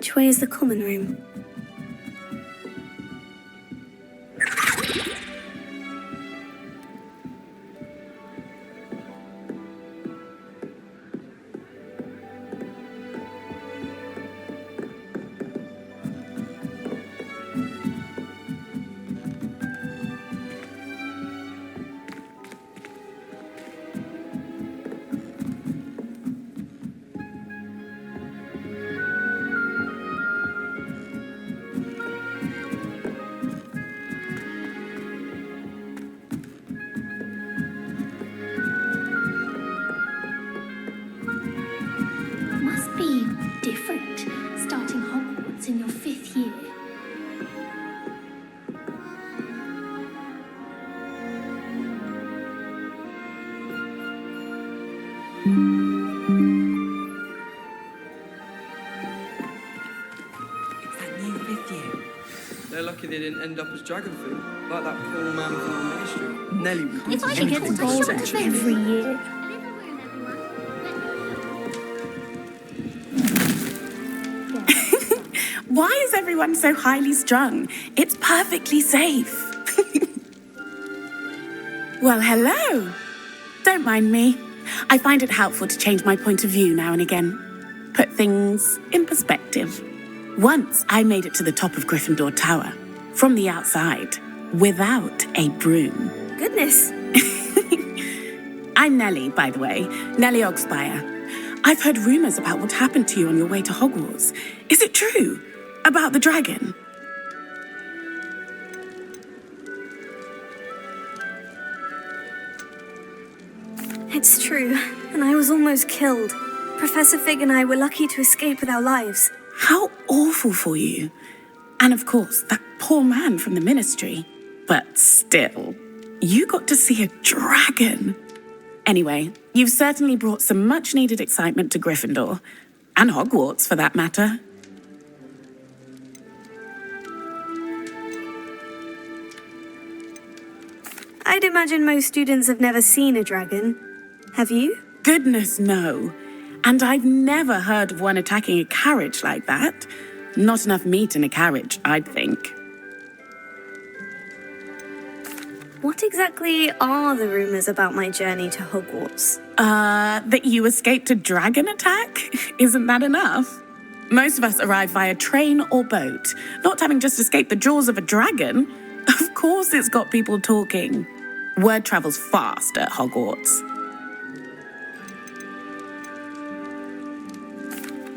Which way is the common room? Must be different starting Hogwarts in your 5th year. It's that new 5th year. They're lucky they didn't end up as dragon food, like that poor man from the ministry. Nelly, we can't If I take get any gold conversation. every year. Why is everyone so highly strung? It's perfectly safe. Well, hello. Don't mind me. I find it helpful to change my point of view now and again. Put things in perspective. Once I made it to the top of Gryffindor Tower, from the outside, without a broom. Goodness. I'm Nellie, by the way, Nellie Ogspire. I've heard rumors about what happened to you on your way to Hogwarts. Is it true? About the dragon? It's true, and I was almost killed. Professor Fig and I were lucky to escape with our lives. How awful for you. And of course, that poor man from the ministry. But still, you got to see a dragon. Anyway, you've certainly brought some much-needed excitement to Gryffindor. And Hogwarts, for that matter. I'd imagine most students have never seen a dragon. Have you? Goodness, no. And I've never heard of one attacking a carriage like that. Not enough meat in a carriage, I'd think. What exactly are the rumors about my journey to Hogwarts? That you escaped a dragon attack? Isn't that enough? Most of us arrive via train or boat, not having just escaped the jaws of a dragon. Of course it's got people talking. Word travels fast at Hogwarts.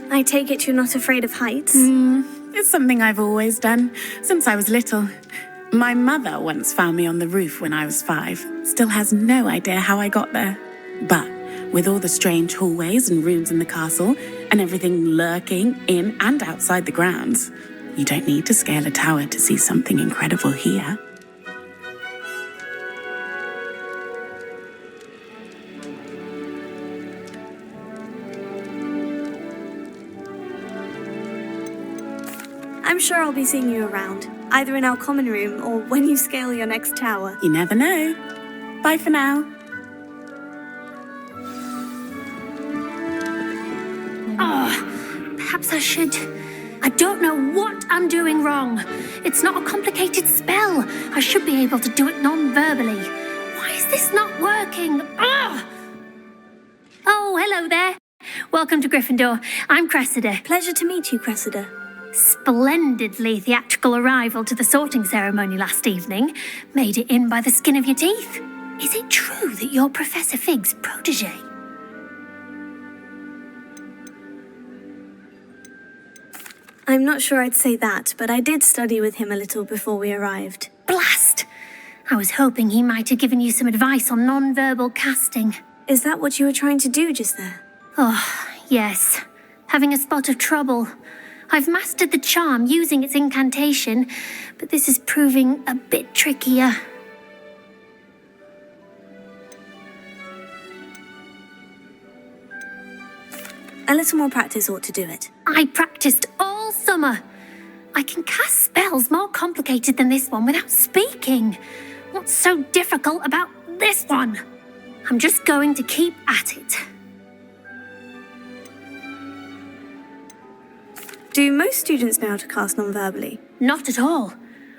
I take it you're not afraid of heights? It's something I've always done, since I was little. My mother once found me on the roof when I was 5. Still has no idea how I got there. But with all the strange hallways and rooms in the castle, and everything lurking in and outside the grounds, you don't need to scale a tower to see something incredible here. I'm sure I'll be seeing you around, either in our common room or when you scale your next tower. You never know. Bye for now. Perhaps I should. I don't know what I'm doing wrong. It's not a complicated spell. I should be able to do it non-verbally. Why is this not working? Ugh! Oh, hello there. Welcome to Gryffindor. I'm Cressida. Pleasure to meet you, Cressida. Splendidly theatrical arrival to the sorting ceremony last evening. Made it in by the skin of your teeth. Is it true that you're Professor Fig's protege? I'm not sure I'd say that, but I did study with him a little before we arrived. Blast! I was hoping he might have given you some advice on non-verbal casting. Is that what you were trying to do just there? Oh, yes. Having a spot of trouble. I've mastered the charm using its incantation, but this is proving a bit trickier. A little more practice ought to do it. I practiced all summer. I can cast spells more complicated than this one without speaking. What's so difficult about this one? I'm just going to keep at it. Do most students know how to cast non-verbally? Not at all.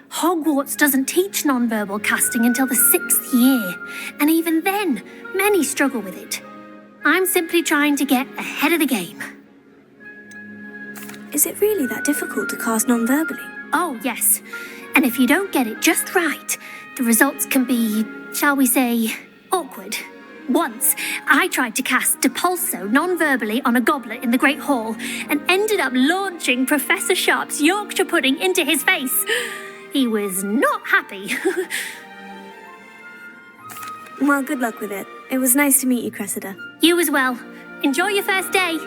Hogwarts doesn't teach nonverbal casting until the 6th year, and even then, many struggle with it. I'm simply trying to get ahead of the game. Is it really that difficult to cast non-verbally? Oh, yes. And if you don't get it just right, the results can be, shall we say, awkward. Once, I tried to cast Depulso non-verbally on a goblet in the Great Hall and ended up launching Professor Sharp's Yorkshire pudding into his face. He was not happy. Well, good luck with it. It was nice to meet you, Cressida. You as well. Enjoy your first day.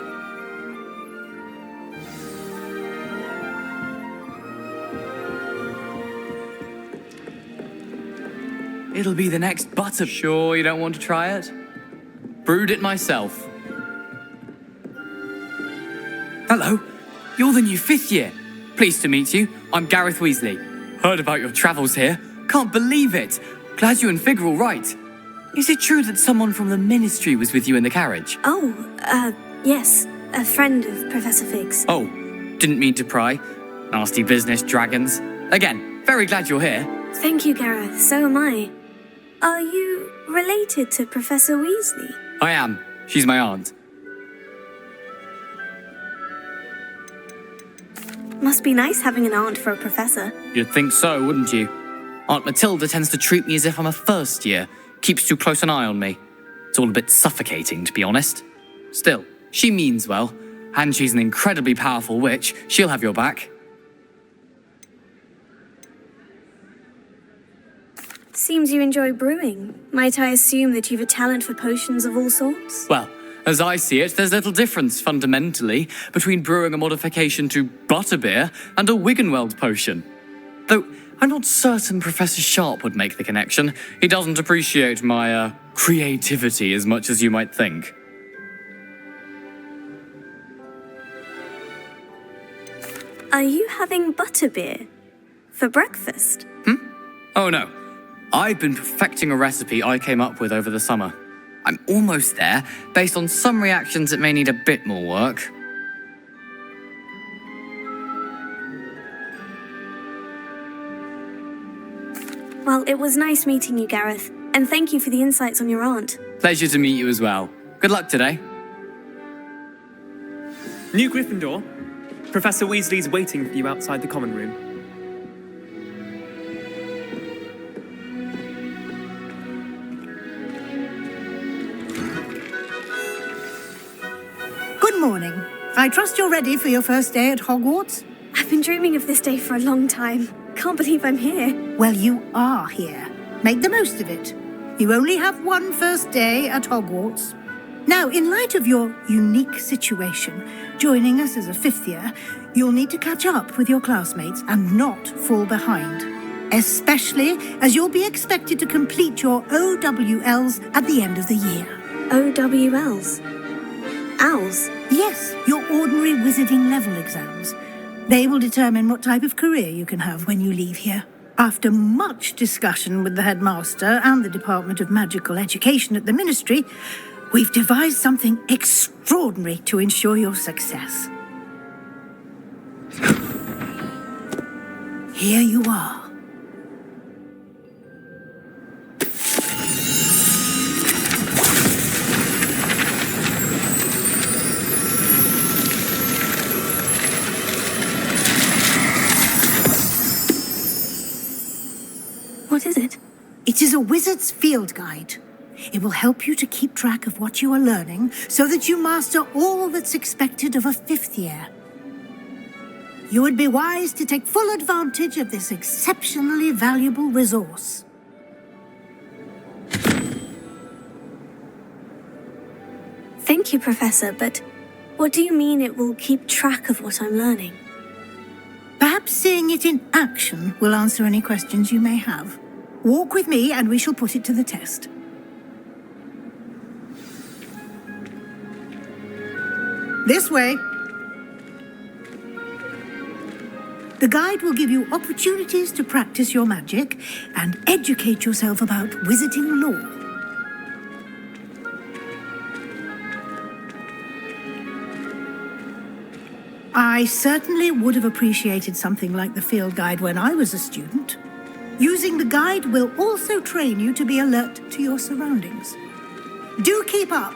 It'll be the next butter. Sure you don't want to try it? Brewed it myself. Hello, you're the new 5th year. Pleased to meet you. I'm Gareth Weasley. Heard about your travels here. Can't believe it. Glad you and Fig are all right. Is it true that someone from the Ministry was with you in the carriage? Yes. A friend of Professor Fig's. Oh, didn't mean to pry. Nasty business, dragons. Again, very glad you're here. Thank you, Gareth. So am I. Are you related to Professor Weasley? I am. She's my aunt. Must be nice having an aunt for a professor. You'd think so, wouldn't you? Aunt Matilda tends to treat me as if I'm a first year. Keeps too close an eye on me. It's all a bit suffocating, to be honest. Still, she means well. And she's an incredibly powerful witch. She'll have your back. Seems you enjoy brewing. Might I assume that you've a talent for potions of all sorts? Well, as I see it, there's little difference, fundamentally, between brewing a modification to butterbeer and a Wiggenweld potion. Though, I'm not certain Professor Sharp would make the connection. He doesn't appreciate my, creativity as much as you might think. Are you having butterbeer? For breakfast? Oh no. I've been perfecting a recipe I came up with over the summer. I'm almost there. Based on some reactions, it may need a bit more work. Well, it was nice meeting you, Gareth. And thank you for the insights on your aunt. Pleasure to meet you as well. Good luck today. New Gryffindor. Professor Weasley's waiting for you outside the common room. Good morning. I trust you're ready for your first day at Hogwarts? I've been dreaming of this day for a long time. Can't believe I'm here. Well, you are here. Make the most of it. You only have one first day at Hogwarts. Now, in light of your unique situation, joining us as a 5th year, you'll need to catch up with your classmates and not fall behind. Especially as you'll be expected to complete your OWLs at the end of the year. OWLs? Owls? Yes, your ordinary wizarding level exams. They will determine what type of career you can have when you leave here. After much discussion with the headmaster and the Department of Magical Education at the Ministry, we've devised something extraordinary to ensure your success. Here you are. What is it? It is a wizard's field guide. It will help you to keep track of what you are learning so that you master all that's expected of a 5th year. You would be wise to take full advantage of this exceptionally valuable resource. Thank you, Professor, but what do you mean it will keep track of what I'm learning? Perhaps seeing it in action will answer any questions you may have. Walk with me and we shall put it to the test. This way. The guide will give you opportunities to practice your magic and educate yourself about wizarding lore. I certainly would have appreciated something like the field guide when I was a student. Using the guide will also train you to be alert to your surroundings. Do keep up.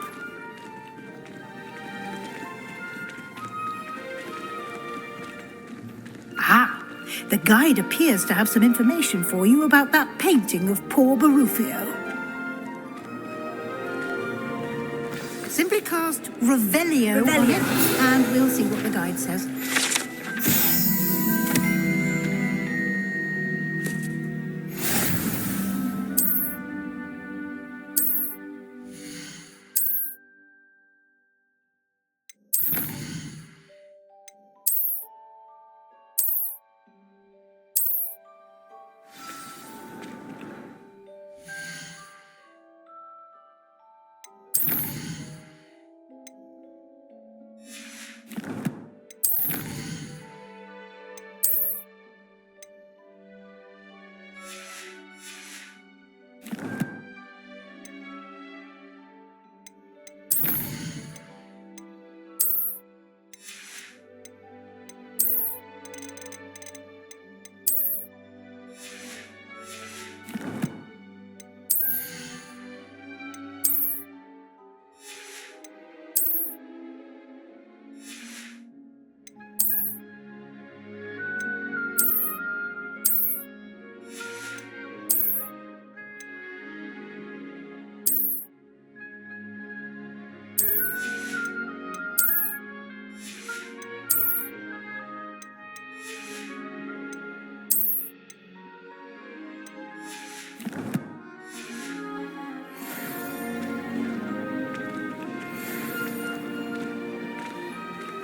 Ah, the guide appears to have some information for you about that painting of poor Barufio. Simply cast Revelio on it, and we'll see what the guide says.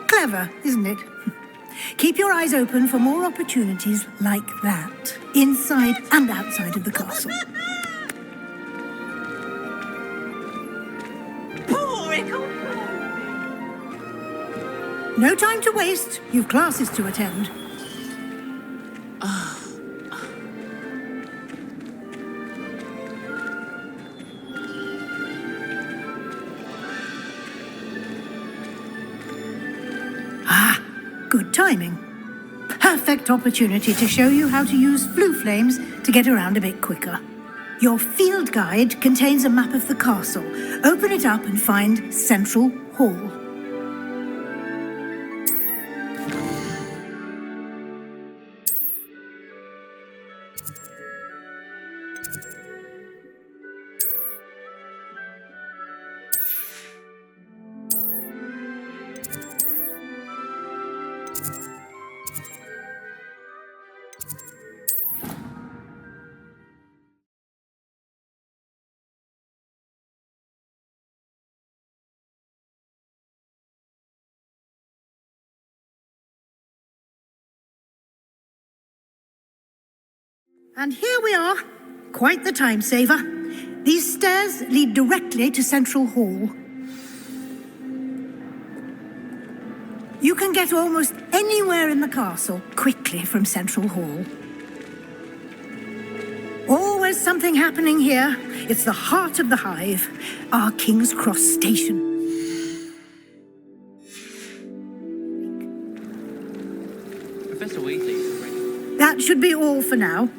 Clever, isn't it? Keep your eyes open for more opportunities like that, inside and outside of the castle. No time to waste. You've classes to attend. Good timing. Perfect opportunity to show you how to use flue flames to get around a bit quicker. Your field guide contains a map of the castle. Open it up and find Central Hall. And here we are. Quite the time saver. These stairs lead directly to Central Hall. You can get almost anywhere in the castle quickly from Central Hall. Always something happening here. It's the heart of the hive, our King's Cross station. Professor Weasley. That should be all for now.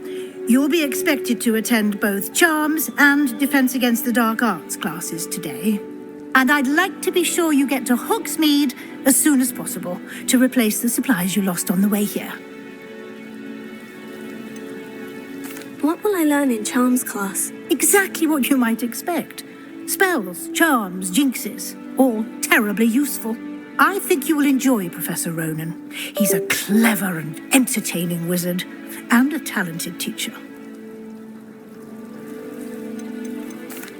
You'll be expected to attend both Charms and Defense Against the Dark Arts classes today. And I'd like to be sure you get to Hogsmeade as soon as possible to replace the supplies you lost on the way here. What will I learn in Charms class? Exactly what you might expect. Spells, charms, jinxes, all terribly useful. I think you will enjoy Professor Ronan. He's a clever and entertaining wizard, and a talented teacher.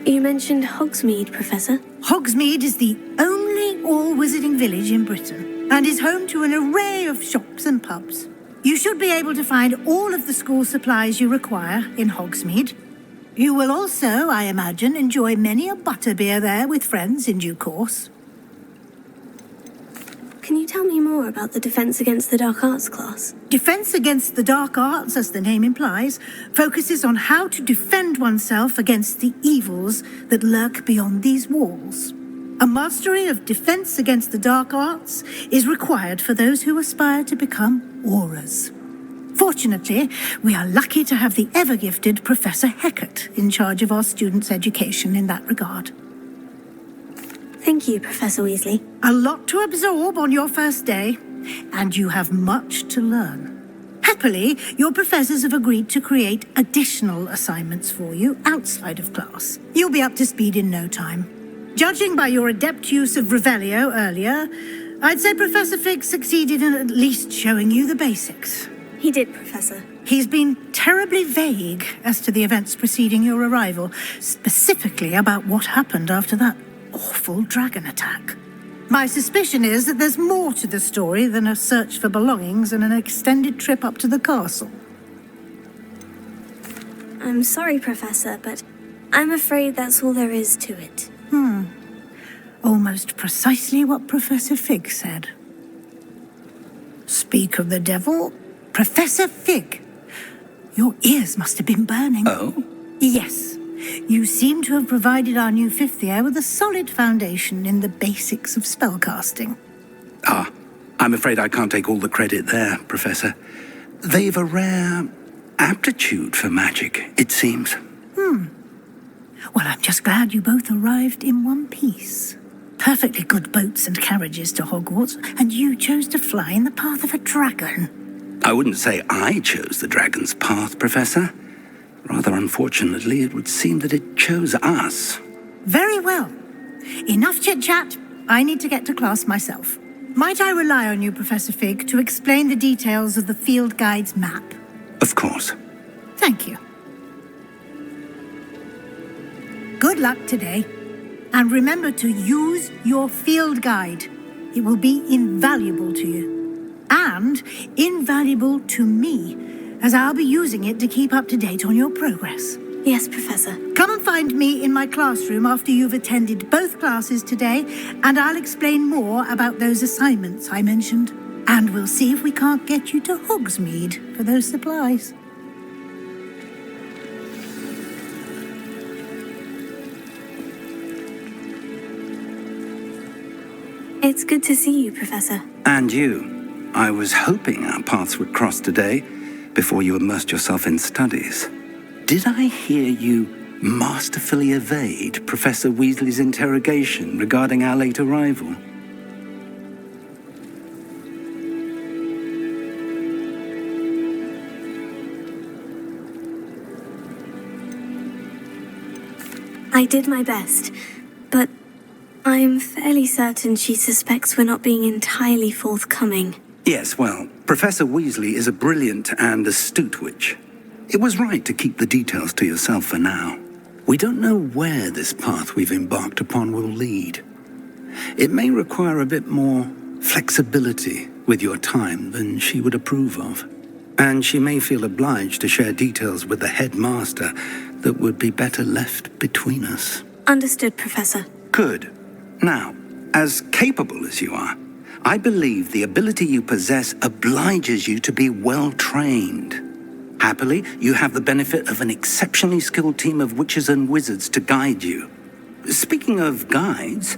You mentioned Hogsmeade, Professor. Hogsmeade is the only all-wizarding village in Britain, and is home to an array of shops and pubs. You should be able to find all of the school supplies you require in Hogsmeade. You will also, I imagine, enjoy many a butterbeer there with friends in due course. Can you tell me more about the Defense Against the Dark Arts class? Defense Against the Dark Arts, as the name implies, focuses on how to defend oneself against the evils that lurk beyond these walls. A mastery of defense against the dark arts is required for those who aspire to become auras. Fortunately, we are lucky to have the ever-gifted Professor Heckert in charge of our students' education in that regard. Thank you, Professor Weasley. A lot to absorb on your first day, and you have much to learn. Happily, your professors have agreed to create additional assignments for you outside of class. You'll be up to speed in no time. Judging by your adept use of Revelio earlier, I'd say Professor Fig succeeded in at least showing you the basics. He did, Professor. He's been terribly vague as to the events preceding your arrival, specifically about what happened after that awful dragon attack. My suspicion is that there's more to the story than a search for belongings and an extended trip up to the castle. I'm sorry, Professor, but I'm afraid that's all there is to it. Almost precisely what Professor Fig said. Speak of the devil, Professor Fig. Your ears must have been burning. Oh? Yes. You seem to have provided our new fifth year with a solid foundation in the basics of spellcasting. I'm afraid I can't take all the credit there, Professor. They've a rare aptitude for magic, it seems. Well, I'm just glad you both arrived in one piece. Perfectly good boats and carriages to Hogwarts, and you chose to fly in the path of a dragon. I wouldn't say I chose the dragon's path, Professor. Rather unfortunately, it would seem that it chose us. Very well. Enough chit-chat. I need to get to class myself. Might I rely on you, Professor Fig, to explain the details of the field guide's map? Of course. Thank you. Good luck today. And remember to use your field guide. It will be invaluable to you. And invaluable to me, as I'll be using it to keep up to date on your progress. Yes, Professor. Come and find me in my classroom after you've attended both classes today, and I'll explain more about those assignments I mentioned. And we'll see if we can't get you to Hogsmeade for those supplies. It's good to see you, Professor. And you. I was hoping our paths would cross today, before you immersed yourself in studies. Did I hear you masterfully evade Professor Weasley's interrogation regarding our late arrival? I did my best, but I'm fairly certain she suspects we're not being entirely forthcoming. Yes, well, Professor Weasley is a brilliant and astute witch. It was right to keep the details to yourself for now. We don't know where this path we've embarked upon will lead. It may require a bit more flexibility with your time than she would approve of. And she may feel obliged to share details with the headmaster that would be better left between us. Understood, Professor. Good. Now, as capable as you are, I believe the ability you possess obliges you to be well-trained. Happily, you have the benefit of an exceptionally skilled team of witches and wizards to guide you. Speaking of guides,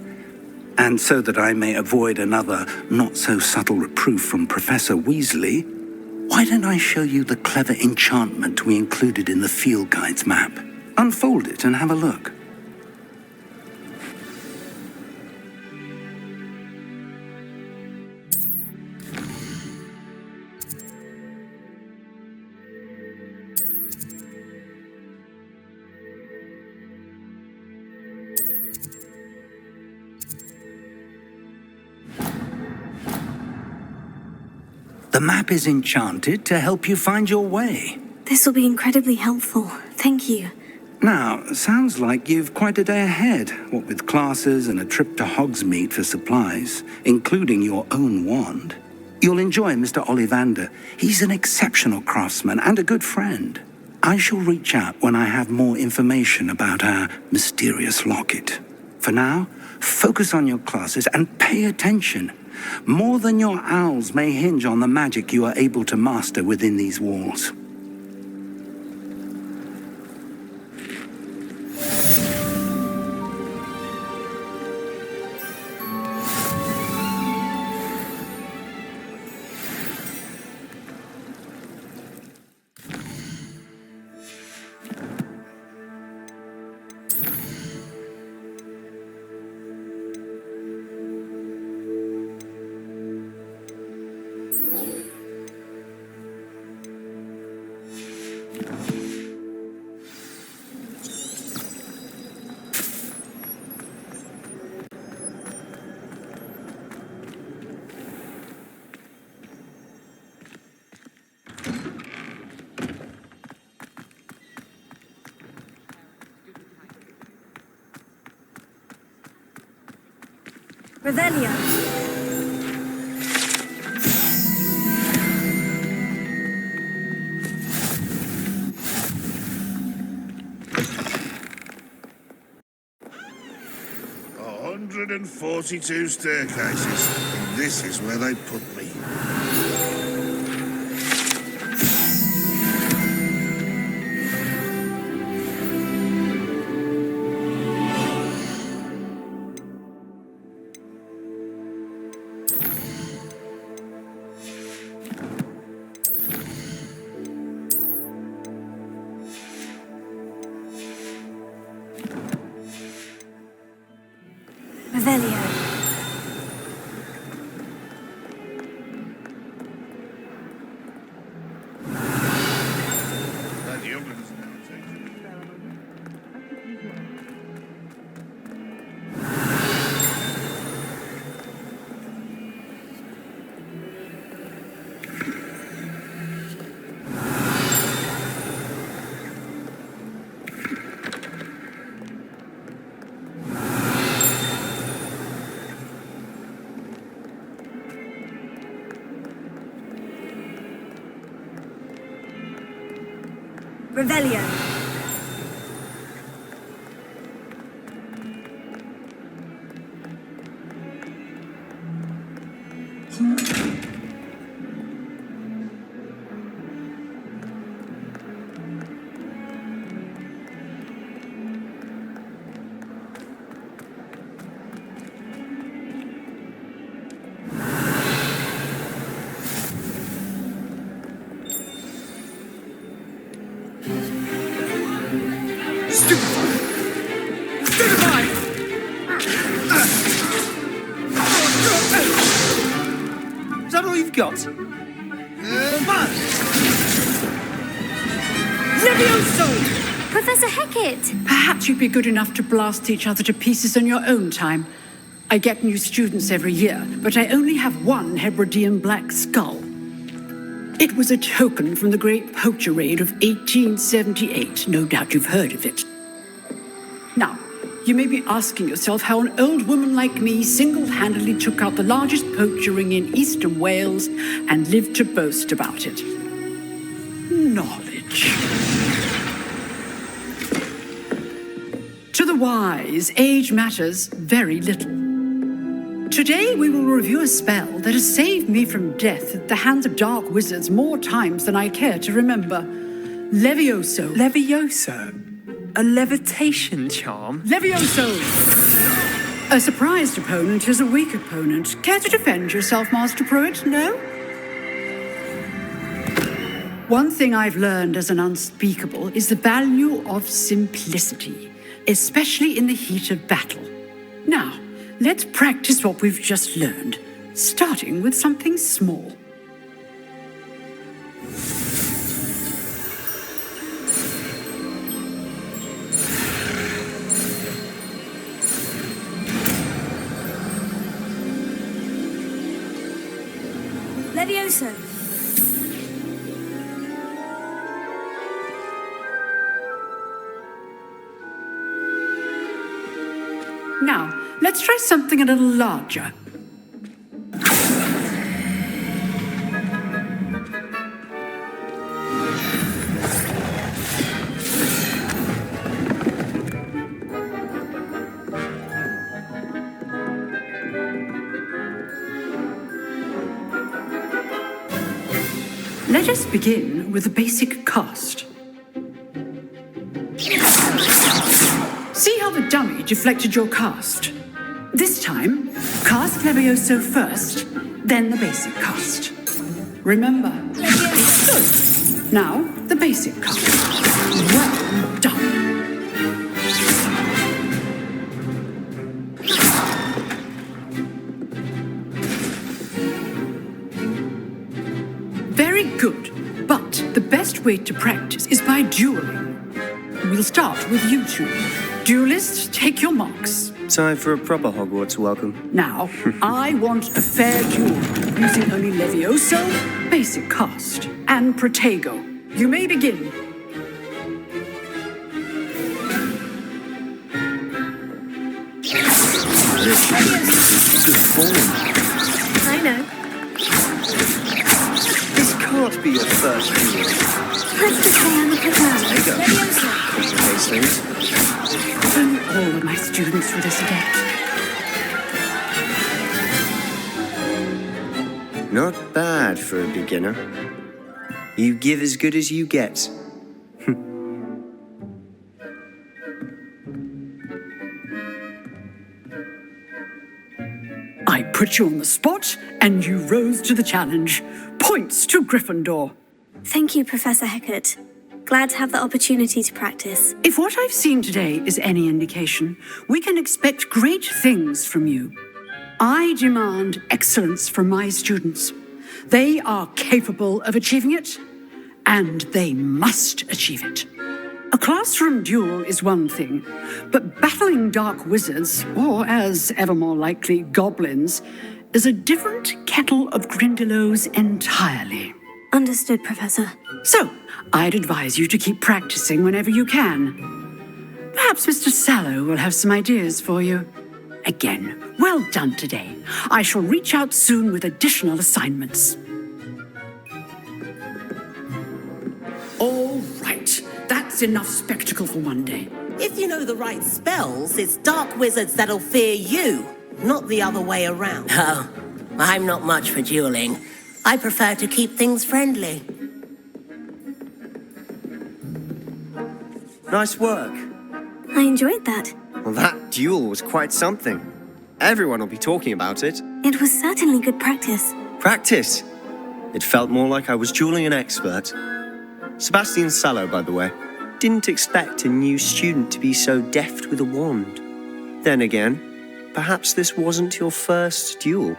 and so that I may avoid another not-so-subtle reproof from Professor Weasley, why don't I show you the clever enchantment we included in the field guide's map? Unfold it and have a look. The map is enchanted to help you find your way. This will be incredibly helpful. Thank you. Now, sounds like you've quite a day ahead, what with classes and a trip to Hogsmeade for supplies, including your own wand. You'll enjoy Mr. Ollivander. He's an exceptional craftsman and a good friend. I shall reach out when I have more information about our mysterious locket. For now, focus on your classes and pay attention. More than your owls may hinge on the magic you are able to master within these walls. Revelio. 142 staircases. This is where they put me. Revelio. The younglings now take you. Revelio. Is that all you've got? Levioso! Professor Hecat! Perhaps you'd be good enough to blast each other to pieces on your own time. I get new students every year, but I only have one Hebridean black skull. It was a token from the Great Poacher Raid of 1878. No doubt you've heard of it. Now, you may be asking yourself how an old woman like me single-handedly took out the largest poacher ring in eastern Wales and lived to boast about it. Knowledge. To the wise, age matters very little. Today we will review a spell that has saved me from death at the hands of dark wizards more times than I care to remember. Levioso. Levioso? A levitation charm? Levioso! A surprised opponent is a weak opponent. Care to defend yourself, Master Pruitt? No? One thing I've learned as an unspeakable is the value of simplicity, especially in the heat of battle. Now, let's practice what we've just learned, starting with something small. Levioso. Now, let's try something a little larger. Let us begin with the basic cast. See how the dummy deflected your cast? This time, cast Levioso first, then the basic cast. Remember, it's good. Now, the basic cast. Well done. Very good, but the best way to practice is by dueling. We'll start with you two. Duelists, take your marks. Time for a proper Hogwarts welcome. Now, I want a fair duel, using only Levioso, basic cast, and Protego. You may begin. fallen. I know. This can't be your first duel. Let's just say I'm a good man. Complicates things. All of my students were this adept. Not bad for a beginner. You give as good as you get. I put you on the spot, and you rose to the challenge. Points to Gryffindor. Thank you, Professor Hecat. Glad to have the opportunity to practice. If what I've seen today is any indication, we can expect great things from you. I demand excellence from my students. They are capable of achieving it, and they must achieve it. A classroom duel is one thing, but battling dark wizards, or as ever more likely, goblins, is a different kettle of Grindylows entirely. Understood, Professor. So, I'd advise you to keep practicing whenever you can. Perhaps Mr. Sallow will have some ideas for you. Again, well done today. I shall reach out soon with additional assignments. All right, that's enough spectacle for one day. If you know the right spells, it's dark wizards that'll fear you, not the other way around. Oh, I'm not much for dueling. I prefer to keep things friendly. Nice work. I enjoyed that. Well, that duel was quite something. Everyone will be talking about it. It was certainly good practice. Practice. It felt more like I was dueling an expert. Sebastian Sallow, by the way, didn't expect a new student to be so deft with a wand. Then again, perhaps this wasn't your first duel.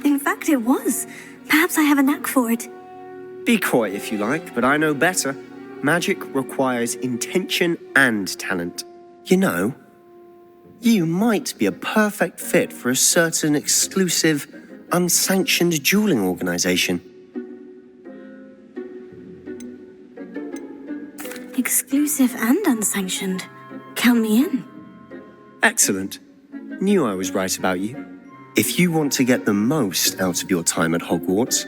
In fact, it was. Perhaps I have a knack for it. Be coy if you like, but I know better. Magic requires intention and talent. You know, you might be a perfect fit for a certain exclusive, unsanctioned dueling organization. Exclusive and unsanctioned. Count me in. Excellent. Knew I was right about you. If you want to get the most out of your time at Hogwarts,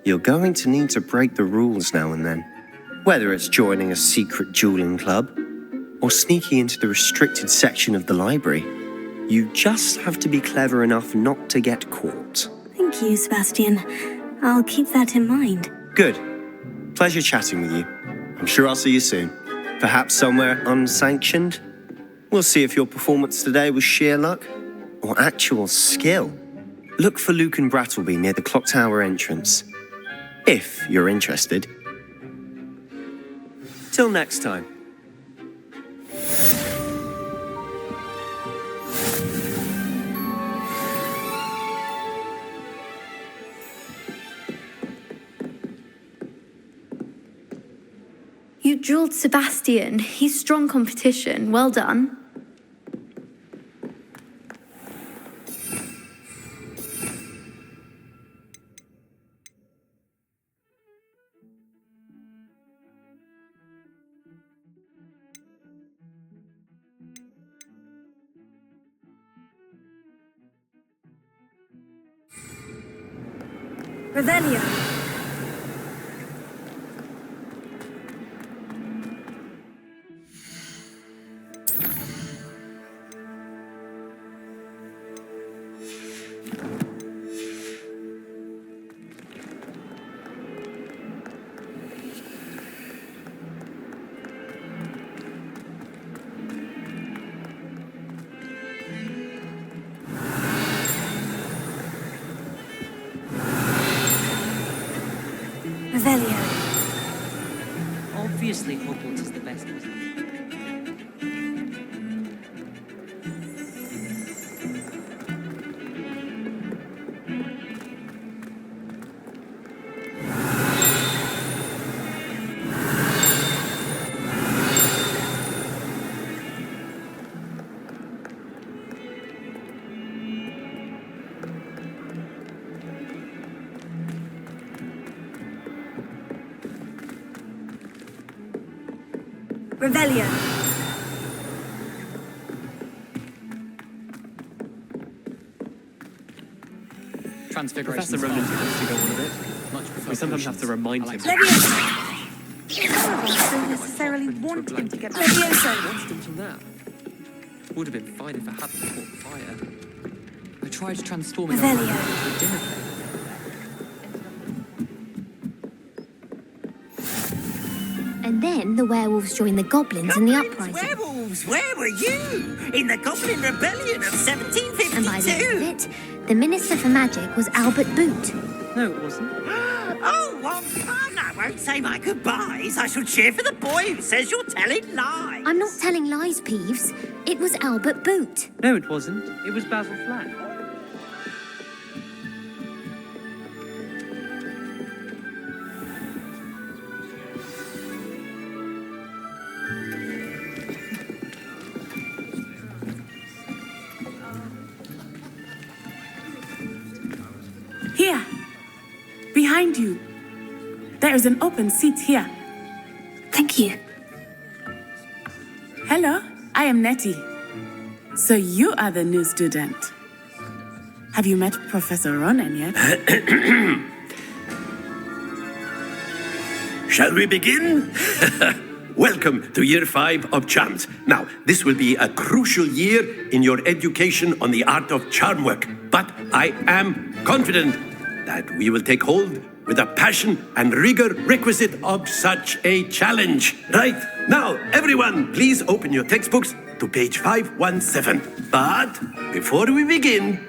you're going to need to break the rules now and then. Whether it's joining a secret dueling club or sneaking into the restricted section of the library, you just have to be clever enough not to get caught. Thank you, Sebastian. I'll keep that in mind. Good. Pleasure chatting with you. I'm sure I'll see you soon. Perhaps somewhere unsanctioned? We'll see if your performance today was sheer luck or actual skill. Look for Luke and Brattleby near the clock tower entrance, if you're interested. Till next time. You dueled Sebastian. He's strong competition. Well done. Revelio. Revelio. Obviously, Hogwarts is the best. Revelio. Transfiguration. Professor Roland wants to go on a bit. Much prefer We sometimes have to remind him. Leviosa! Don't necessarily want him to get Leviosa! What's done that? Would have been fine if it hadn't caught fire. I tried transforming Revelio. into a dinner plate. And then the werewolves joined the goblins in the uprising. Werewolves, where were you? In the Goblin Rebellion of 1752? And by the end of it, the Minister for Magic was Albert Boot. No, it wasn't. Oh, what fun! I won't say my goodbyes. I shall cheer for the boy who says you're telling lies. I'm not telling lies, Peeves. It was Albert Boot. No, it wasn't. It was Basil Flack. Here, behind you. There is an open seat here. Thank you. Hello, I am Nettie. So you are the new student. Have you met Professor Ronan yet? Shall we begin? Welcome to Year 5 of Charms. Now, this will be a crucial year in your education on the art of charm work. But I am confident that we will take hold with the passion and rigor requisite of such a challenge. Right, now, everyone, please open your textbooks to page 517. But before we begin,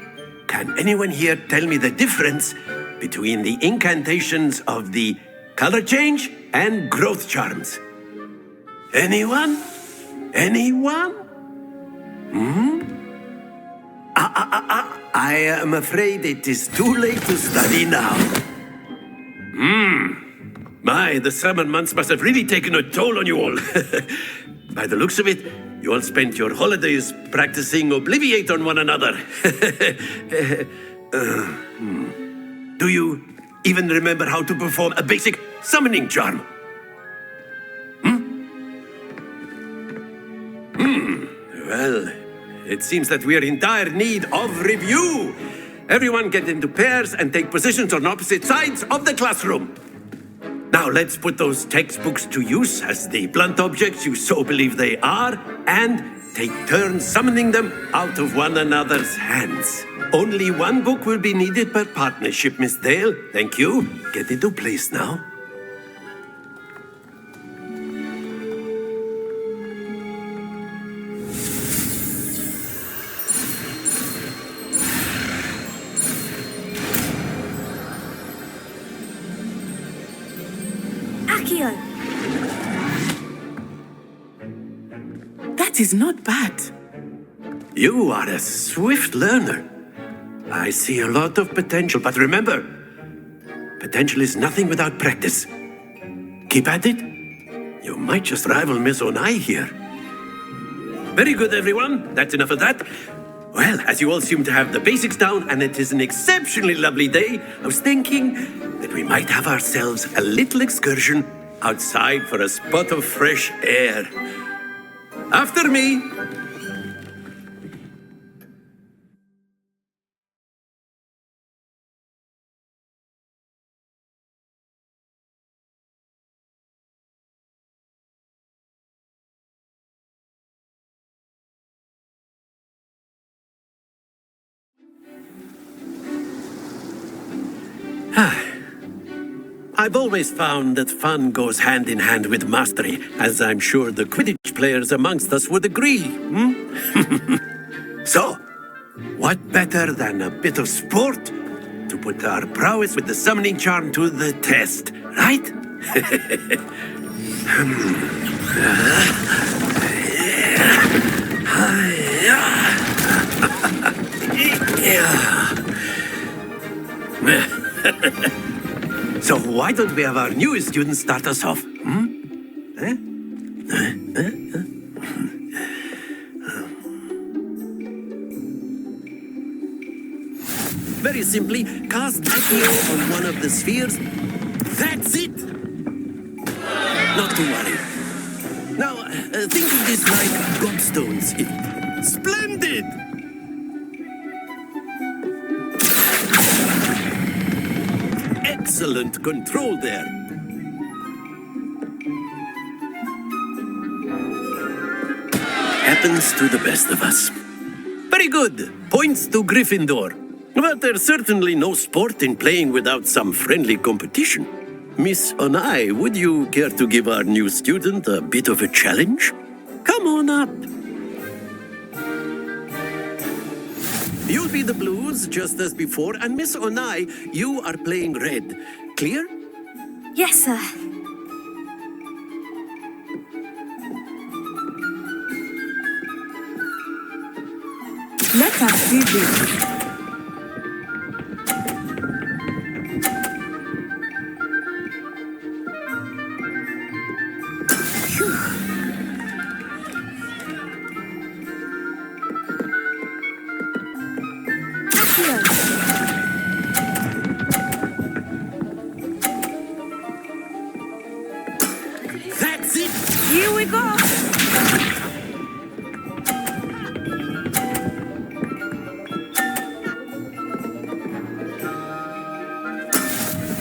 can anyone here tell me the difference between the incantations of the color change and growth charms? Anyone? Anyone? I am afraid it is too late to study now. My, the summer months must have really taken a toll on you all. By the looks of it, you all spent your holidays practicing Obliviate on one another. Do you even remember how to perform a basic summoning charm? Well, it seems that we are in dire need of review. Everyone get into pairs and take positions on opposite sides of the classroom. Now let's put those textbooks to use as the blunt objects you so believe they are, and take turns summoning them out of one another's hands. Only one book will be needed per partnership, Miss Dale. Thank you. Get into place now. Accio! That is not bad. You are a swift learner. I see a lot of potential, but remember, potential is nothing without practice. Keep at it. You might just rival Miss Onai here. Very good, everyone. That's enough of that. Well, as you all seem to have the basics down, and it is an exceptionally lovely day, I was thinking that we might have ourselves a little excursion outside for a spot of fresh air. After me. I've always found that fun goes hand in hand with mastery, as I'm sure the Quidditch players amongst us would agree. So, what better than a bit of sport to put our prowess with the summoning charm to the test, right? So why don't we have our newest student start us off? Very simply, cast Accio on one of the spheres. That's it! Not to worry. Now, think of this like gobstones. Splendid! Excellent control there. Happens to the best of us. Very good. Points to Gryffindor. But there's certainly no sport in playing without some friendly competition. Miss Onai, would you care to give our new student a bit of a challenge? Come on up. You'll be the blues just as before, and Miss Onai, you are playing red. Clear? Yes, sir. Let us see this. That's it! Here we go!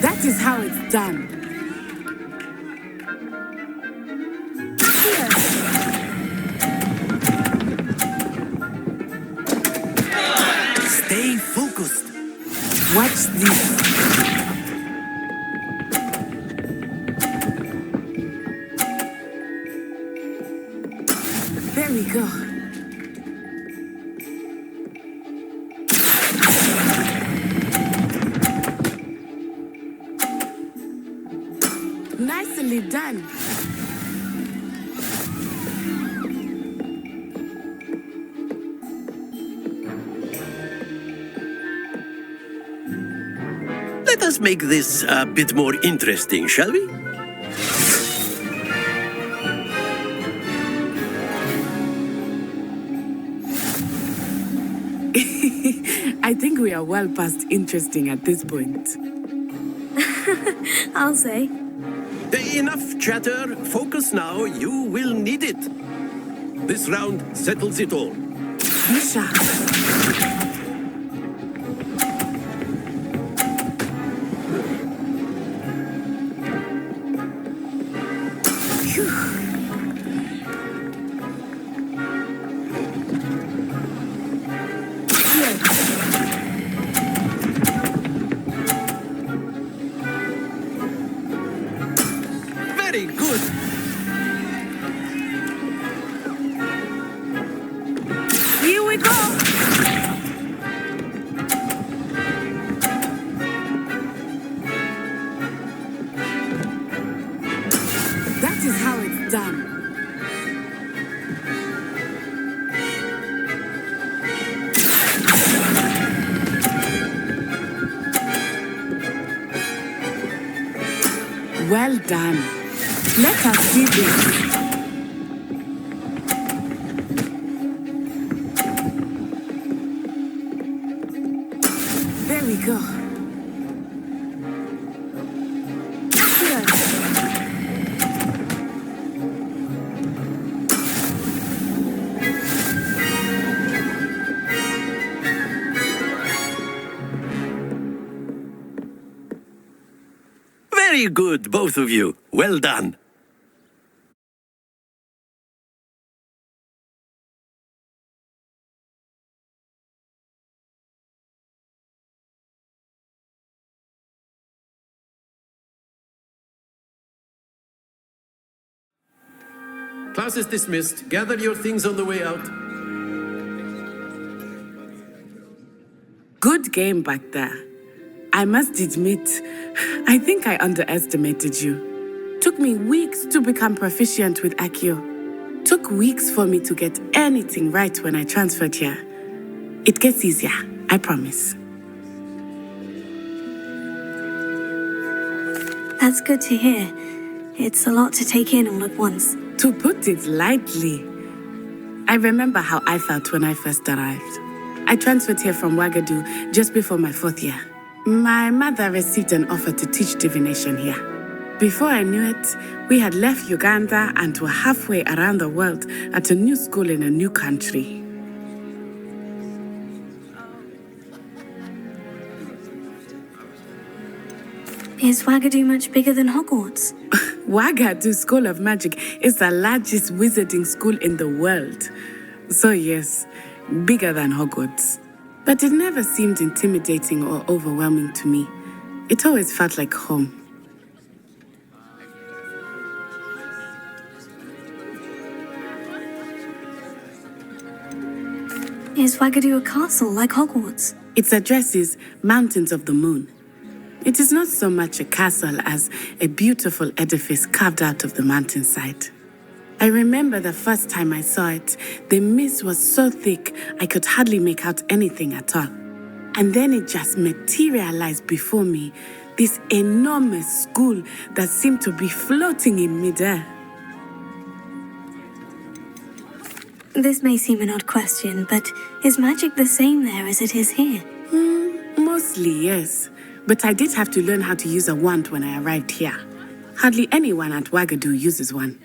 That is how it's done. Stay focused. Watch this. There we go. Nicely done. Let us make this a bit more interesting, shall we? I think we are well past interesting at this point. I'll say. Enough chatter. Focus now. You will need it. This round settles it all. Be sharp. Very good. Here we go. That is how it's done. Well done. Let us see this. There we go. Very good, both of you. Well done. Class is dismissed. Gather your things on the way out. Good game back there. I must admit, I think I underestimated you. Took me weeks to become proficient with Accio. Took weeks for me to get anything right when I transferred here. It gets easier, I promise. That's good to hear. It's a lot to take in all at once. To put it lightly, I remember how I felt when I first arrived. I transferred here from Wagadu just before my 4th year. My mother received an offer to teach divination here. Before I knew it, we had left Uganda and were halfway around the world at a new school in a new country. Is Wagadu much bigger than Hogwarts? Wagadu School of Magic is the largest wizarding school in the world. So yes, bigger than Hogwarts. But it never seemed intimidating or overwhelming to me. It always felt like home. Is Wagadu a castle like Hogwarts? Its address is Mountains of the Moon. It is not so much a castle as a beautiful edifice carved out of the mountainside. I remember the first time I saw it, the mist was so thick I could hardly make out anything at all. And then it just materialized before me, this enormous school that seemed to be floating in midair. This may seem an odd question, but is magic the same there as it is here? Mostly, yes. But I did have to learn how to use a wand when I arrived here. Hardly anyone at Wagadu uses one.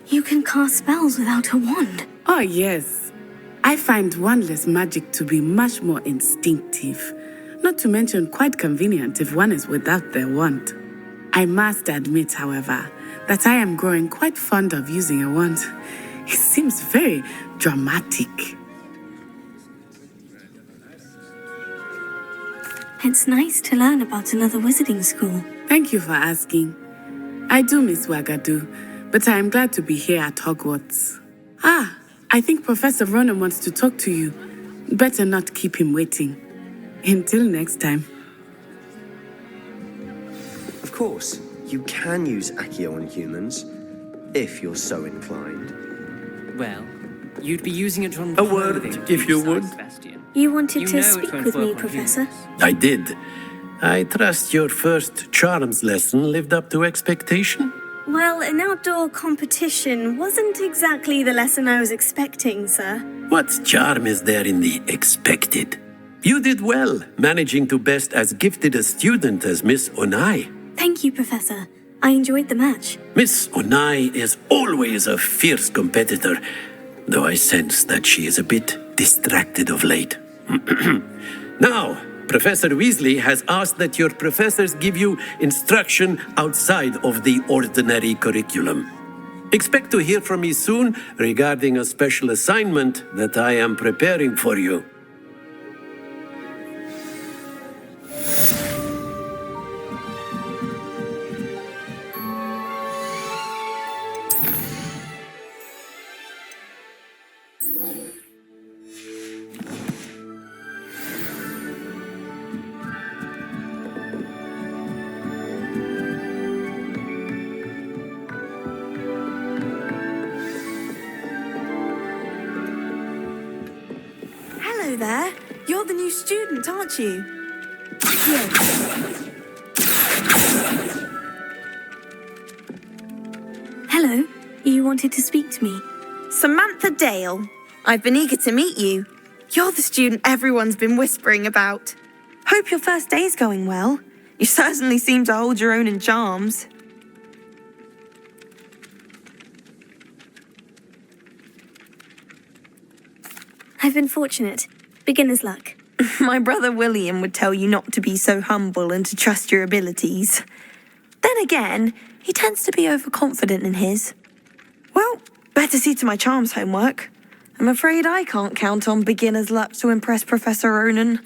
You can cast spells without a wand? Oh, yes. I find wandless magic to be much more instinctive. Not to mention quite convenient if one is without their wand. I must admit, however, that I am growing quite fond of using a wand. It seems very dramatic. It's nice to learn about another wizarding school. Thank you for asking. I do miss Wagadu, but I am glad to be here at Hogwarts. I think Professor Ronan wants to talk to you. Better not keep him waiting. Until next time. Of course, you can use Accio on humans, if you're so inclined. Well, you'd be using it on A word, if you would. You wanted You to know speak it won't with me, work on Professor? I did. I trust your first charms lesson lived up to expectation. Well, an outdoor competition wasn't exactly the lesson I was expecting, sir. What charm is there in the expected? You did well, managing to best as gifted a student as Miss Onai. Thank you, Professor. I enjoyed the match. Miss Onai is always a fierce competitor, though I sense that she is a bit distracted of late. Now, Professor Weasley has asked that your professors give you instruction outside of the ordinary curriculum. Expect to hear from me soon regarding a special assignment that I am preparing for you. Hello there. You're the new student, aren't you? Hello. You wanted to speak to me? Samantha Dale. I've been eager to meet you. You're the student everyone's been whispering about. Hope your first day's going well. You certainly seem to hold your own in charms. I've been fortunate. Beginner's luck. My brother William would tell you not to be so humble and to trust your abilities. Then again, he tends to be overconfident in his. Well, better see to my charms homework. I'm afraid I can't count on beginner's luck to impress Professor Ronan.